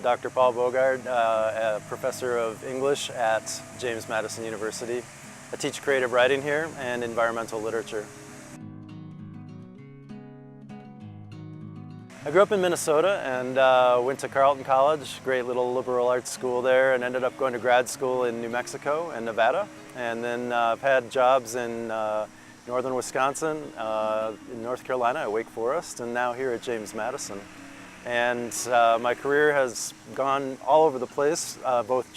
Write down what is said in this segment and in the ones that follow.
Dr. Paul Bogard, a professor of English at Madison University. I teach creative writing here and environmental literature. I grew up in Minnesota and went to Carleton College, great little liberal arts school there, and ended up going to grad school in New Mexico and Nevada. And then I've had jobs in northern Wisconsin, in North Carolina at Wake Forest, and now here at Madison. And my career has gone all over the place, both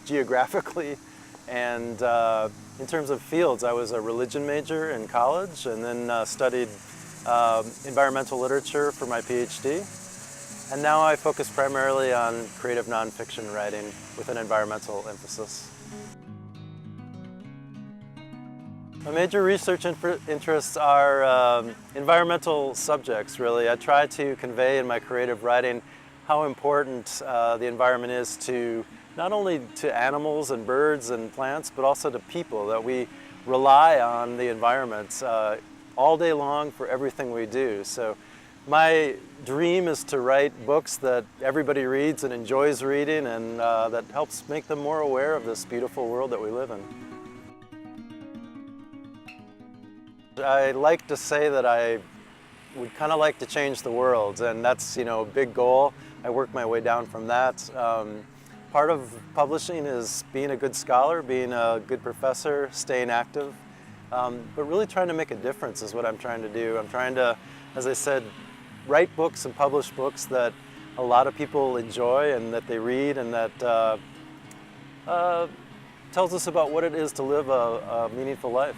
geographically and in terms of fields. I was a religion major in college and then studied environmental literature for my PhD. And now I focus primarily on creative nonfiction writing with an environmental emphasis. My major research interests are environmental subjects, really. I try to convey in my creative writing how important the environment is to not only to animals and birds and plants, but also to people, that we rely on the environment all day long for everything we do. So my dream is to write books that everybody reads and enjoys reading, and that helps make them more aware of this beautiful world that we live in. I like to say that I would kind of like to change the world, and that's, a big goal. I work my way down from that. Part of publishing is being a good scholar, being a good professor, staying active, but really trying to make a difference is what I'm trying to do. I'm trying to, as I said, write books and publish books that a lot of people enjoy and that they read, and that tells us about what it is to live a meaningful life.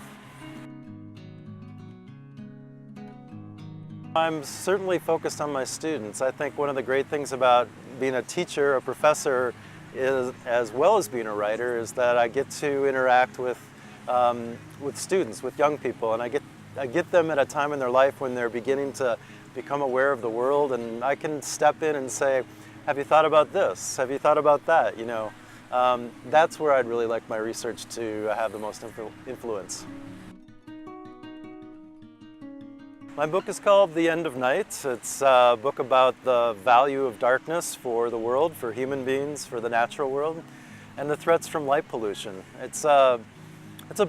I'm certainly focused on my students. I think one of the great things about being a teacher, a professor, is, as well as being a writer, is that I get to interact with students, with young people, and I get them at a time in their life when they're beginning to become aware of the world, and I can step in and say, have you thought about this? Have you thought about that? That's where I'd really like my research to have the most influence. My book is called The End of Night. It's a book about the value of darkness for the world, for human beings, for the natural world, and the threats from light pollution. It's a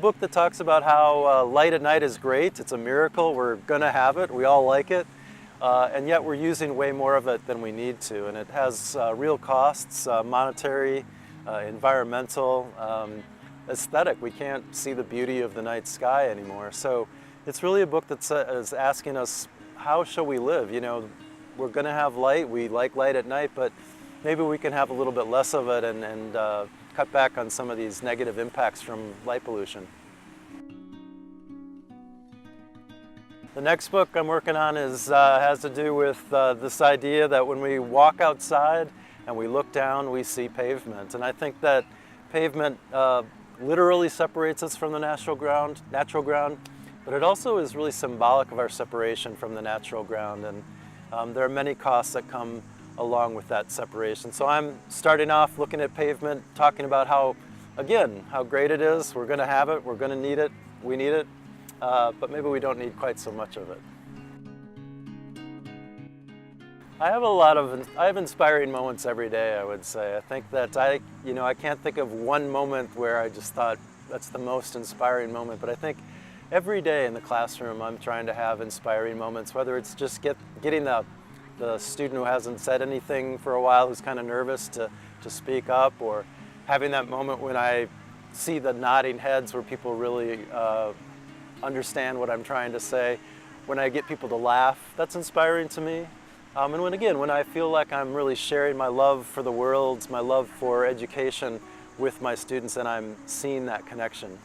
book that talks about how light at night is great. It's a miracle. We're going to have it. We all like it. And yet we're using way more of it than we need to. And it has real costs, monetary, environmental, aesthetic. We can't see the beauty of the night sky anymore. So it's really a book that is asking us, how shall we live? We're going to have light. We like light at night, but maybe we can have a little bit less of it and cut back on some of these negative impacts from light pollution. The next book I'm working on has to do with this idea that when we walk outside and we look down, we see pavement. And I think that pavement literally separates us from the natural ground, but it also is really symbolic of our separation from the natural ground. And there are many costs that come along with that separation. So I'm starting off looking at pavement, talking about how great it is. We're going to have it. We're going to need it. We need it. But maybe we don't need quite so much of it. I have inspiring moments every day, I would say. I think that I can't think of one moment where I just thought that's the most inspiring moment, but I think every day in the classroom I'm trying to have inspiring moments, whether it's just getting the student who hasn't said anything for a while, who's kind of nervous, to speak up, or having that moment when I see the nodding heads where people really understand what I'm trying to say. When I get people to laugh, that's inspiring to me. And when I feel like I'm really sharing my love for the world, my love for education with my students, and I'm seeing that connection.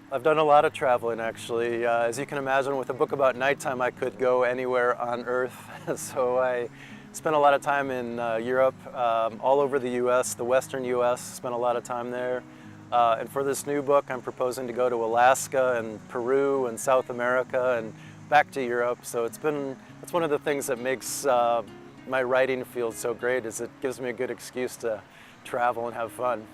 I've done a lot of traveling, actually. As you can imagine, with a book about nighttime, I could go anywhere on Earth. So I spent a lot of time in Europe, all over the US, the Western US, spent a lot of time there. And for this new book, I'm proposing to go to Alaska and Peru and South America and back to Europe. So it's one of the things that makes my writing feel so great, is it gives me a good excuse to travel and have fun.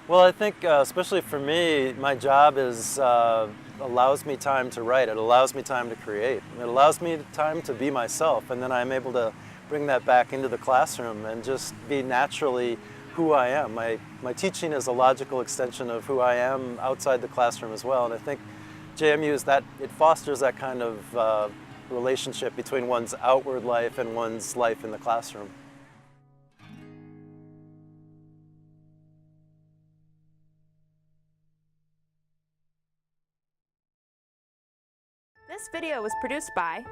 Well, I think especially for me, my job is allows me time to write. It allows me time to create. It allows me time to be myself, and then I'm able to bring that back into the classroom and just be naturally who I am. My teaching is a logical extension of who I am outside the classroom as well, and I think JMU is that, it fosters that kind of relationship between one's outward life and one's life in the classroom. This video was produced by